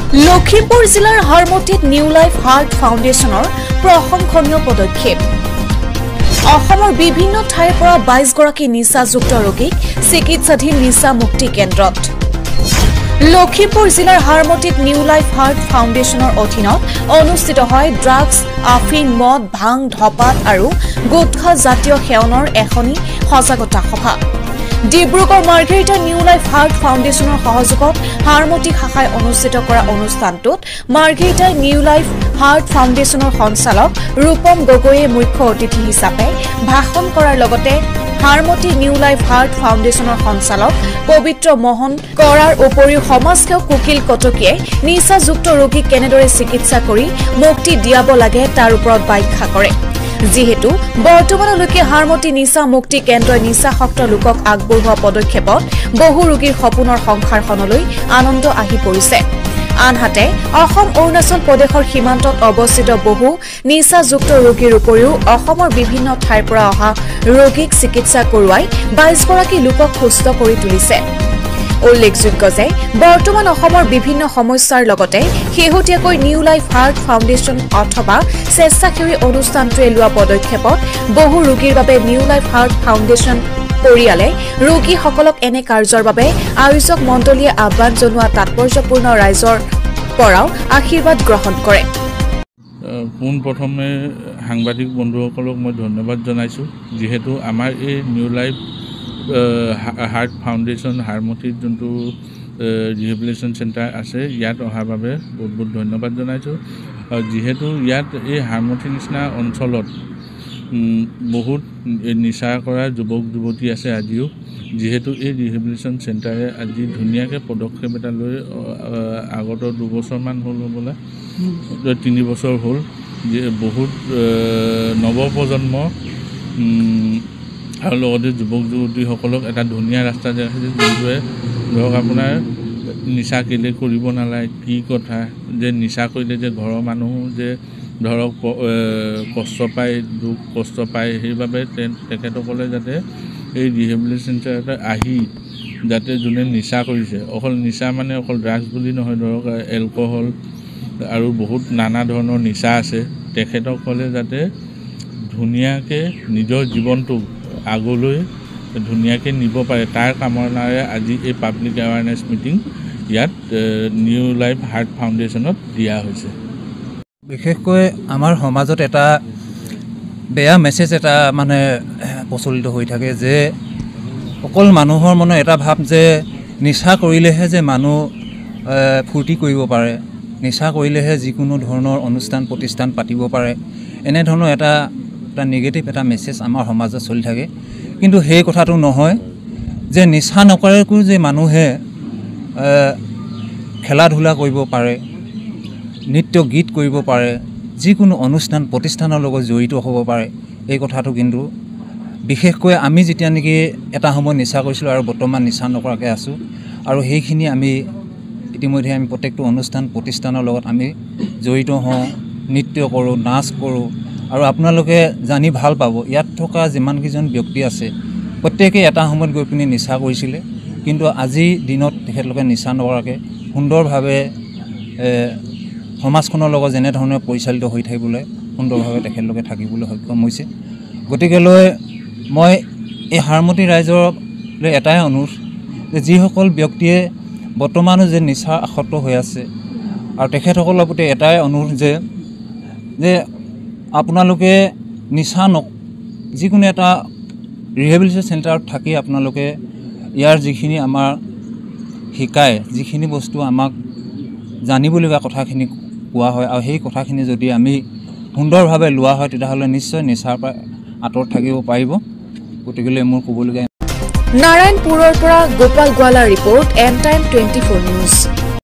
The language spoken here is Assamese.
লখিমপুৰ জিলাৰ হাৰমতিত নিউ লাইফ হাৰ্ট ফাউণ্ডেশ্যনৰ প্ৰশংসনীয় পদক্ষেপ। অসমৰ বিভিন্ন ঠাইৰ পৰা 22 গৰাকী নিচাযুক্ত ৰোগীক চিকিৎসাধীন নিচা মুক্তি কেন্দ্ৰত। লখিমপুৰ জিলাৰ হাৰমতিত নিউ লাইফ হাৰ্ট ফাউণ্ডেশ্যনৰ অধীনত অনুষ্ঠিত হয় ড্ৰাগছ, আফিং, মদ, ভাং, ধপাত আৰু গুটখা জাতীয় সেৱনৰ এখনি সজাগতা সভা। Dibrugarh Margherita new life heart ফাউণ্ডেশ্যনৰ সহযোগত হাৰমতি শাখাই অনুষ্ঠিত কৰা অনুষ্ঠানটোত মাৰ্ঘেৰিটা নিউ লাইফ হাৰ্ট ফাউণ্ডেশ্যনৰ সঞ্চালক ৰূপম গগৈয়ে মুখ্য অতিথি হিচাপে ভাষণ কৰাৰ লগতে হাৰমতি নিউ লাইফ হাৰ্ট ফাউণ্ডেশ্যনৰ সঞ্চালক পবিত্ৰ মোহন কৰাৰ উপৰিও সমাজসেৱক কুকিল কটকীয়ে নিচাযুক্ত ৰোগীক কেনেদৰে চিকিৎসা কৰি মুক্তি দিয়াব লাগে তাৰ ওপৰত ব্যাখ্যা কৰে। যিহেতু বৰ্তমানলৈকে হাৰমতি নিচা মুক্তি কেন্দ্ৰই নিচাসক্ত লোকক আগবঢ়োৱা পদক্ষেপত বহু ৰোগীৰ সপোনৰ সংসাৰখনলৈ আনন্দ আহি পৰিছে। আনহাতে অসম অৰুণাচল প্ৰদেশৰ সীমান্তত অৱস্থিত বহু নিচাযুক্ত ৰোগীৰ উপৰিও অসমৰ বিভিন্ন ঠাইৰ পৰা অহা ৰোগীক চিকিৎসা কৰোৱাই 22 গৰাকী লোকক সুস্থ কৰি তুলিছে। উল্লেখযোগ্য যে বৰ্তমান অসমৰ বিভিন্ন সমস্যাৰ লগতে শেহতীয়াকৈ নিউ লাইফ হাৰ্ট ফাউণ্ডেশ্যন অথবা স্বেচ্ছাসেৱী অনুষ্ঠানটোৱে লোৱা পদক্ষেপত বহু ৰোগীৰ বাবে নিউ লাইফ হাৰ্ট ফাউণ্ডেশ্যন পৰিয়ালে ৰোগীসকলক এনে কাৰ্যৰ বাবে আয়োজক মণ্ডলীয়ে আহ্বান জনোৱা তাৎপৰ্যপূৰ্ণ ৰাইজৰ পৰাও আশীৰ্বাদ গ্ৰহণ কৰে। পোনপ্ৰথমে সাংবাদিক বন্ধুসকলক মই ধন্যবাদ জনাইছোঁ, যিহেতু আমাৰ এই নিউ লাইফ হাৰ্ট ফাউণ্ডেশ্যন হাৰমতিত যোনটো ৰিহেবিলিটেশ্যন চেণ্টাৰ আছে ইয়াত অহাৰ বাবে বহুত বহুত ধন্যবাদ জনাইছোঁ। যিহেতু ইয়াত এই হাৰমতি নিচিনা অঞ্চলত বহুত নিচা কৰা যুৱক যুৱতী আছে আজিও, যিহেতু এই ৰিহেবিলিটেশ্যন চেণ্টাৰে আজি ধুনীয়াকৈ পদক্ষেপ এটা লৈ আগত 2 বছৰমান হ'ল হ'বলৈ 3 বছৰ হ'ল, যে বহুত নৱপ্ৰজন্ম আৰু লগতে যুৱক যুৱতীসকলক এটা ধুনীয়া ৰাস্তা দেখাইছে, যোনটোৱে ধৰক আপোনাৰ নিচা কেলে কৰিব নালাগে, কি কথা, যে নিচা কৰিলে যে ঘৰৰ মানুহ যে ধৰক কষ্ট পায়, দুখ কষ্ট পায়, সেইবাবে তেখেতসকলে যাতে এই ৰিহেবিলিটেশ্যন চেণ্টাৰতে আহি যাতে যোনে নিচা কৰিছে, অকল নিচা মানে অকল ড্ৰাগছ বুলি নহয়, ধৰক এলকহল আৰু বহুত নানা ধৰণৰ নিচা আছে, তেখেতসকলে যাতে ধুনীয়াকৈ নিজৰ জীৱনটো আগলৈ ধুনীয়াকৈ নিব পাৰে, তাৰ কামনাৰে আজি এই পাব্লিক এৱাৰনেছ মিটিং ইয়াত নিউ লাইফ হাৰ্ট ফাউণ্ডেশ্যনত দিয়া হৈছে। বিশেষকৈ আমাৰ সমাজত এটা বেয়া মেছেজ এটা মানে প্ৰচলিত হৈ থাকে, যে অকল মানুহৰ মনত এটা ভাৱ যে নিচা কৰিলেহে যে মানুহ ফূৰ্তি কৰিব পাৰে, নিচা কৰিলেহে যিকোনো ধৰণৰ অনুষ্ঠান প্ৰতিষ্ঠান পাতিব পাৰে, এনেধৰণৰ এটা নিগেটিভ এটা মেছেজ আমাৰ সমাজত চলি থাকে। কিন্তু সেই কথাটো নহয় যে নিচা নকৰাকৈও যে মানুহে খেলা ধূলা কৰিব পাৰে, নৃত্য গীত কৰিব পাৰে, যিকোনো অনুষ্ঠান প্ৰতিষ্ঠানৰ লগত জড়িত হ'ব পাৰে, এই কথাটো কিন্তু বিশেষকৈ আমি যেতিয়া নেকি এটা সময় নিচা কৰিছিলোঁ আৰু বৰ্তমান নিচা নকৰাকৈ আছোঁ, আৰু সেইখিনি আমি ইতিমধ্যে আমি প্ৰত্যেকটো অনুষ্ঠান প্ৰতিষ্ঠানৰ লগত আমি জড়িত হওঁ, নৃত্য কৰোঁ, নাচ কৰোঁ। আৰু আপোনালোকে জানি ভাল পাব, ইয়াত থকা যিমানকেইজন ব্যক্তি আছে প্ৰত্যেকেই এটা সময়ত গৈ পিনি নিচা কৰিছিলে, কিন্তু আজিৰ দিনত তেখেতলোকে নিচা নকৰাকৈ সুন্দৰভাৱে সমাজখনৰ লগত যেনেধৰণে পৰিচালিত হৈ থাকিবলৈ সুন্দৰভাৱে তেখেতলোকে থাকিবলৈ সক্ষম হৈছে। গতিকেলৈ মই এই হাৰমতি ৰাইজলৈ এটাই অনুৰোধ, যে যিসকল ব্যক্তিয়ে বৰ্তমানো যে নিচা আসক্ত হৈ আছে, আৰু তেখেতসকলৰ প্ৰতি এটাই অনুৰোধ যে আপোনালোকে নিচা যিকোনো এটা ৰিহেবিলিটেশ্যন চেণ্টাৰত থাকি আপোনালোকে ইয়াৰ যিখিনি আমাৰ শিকায়, যিখিনি বস্তু আমাক জানিবলগীয়া কথাখিনি কোৱা হয়, আৰু সেই কথাখিনি যদি আমি সুন্দৰভাৱে লোৱা হয় তেতিয়াহ'লে নিশ্চয় নিচাৰ পৰা আঁতৰত থাকিব পাৰিব। গতিকেলৈ মোৰ ক'বলগীয়া। নাৰায়ণপুৰৰ পৰা গোপাল গোৱালাৰ ৰিপৰ্ট, এন টাইম 24 নিউজ।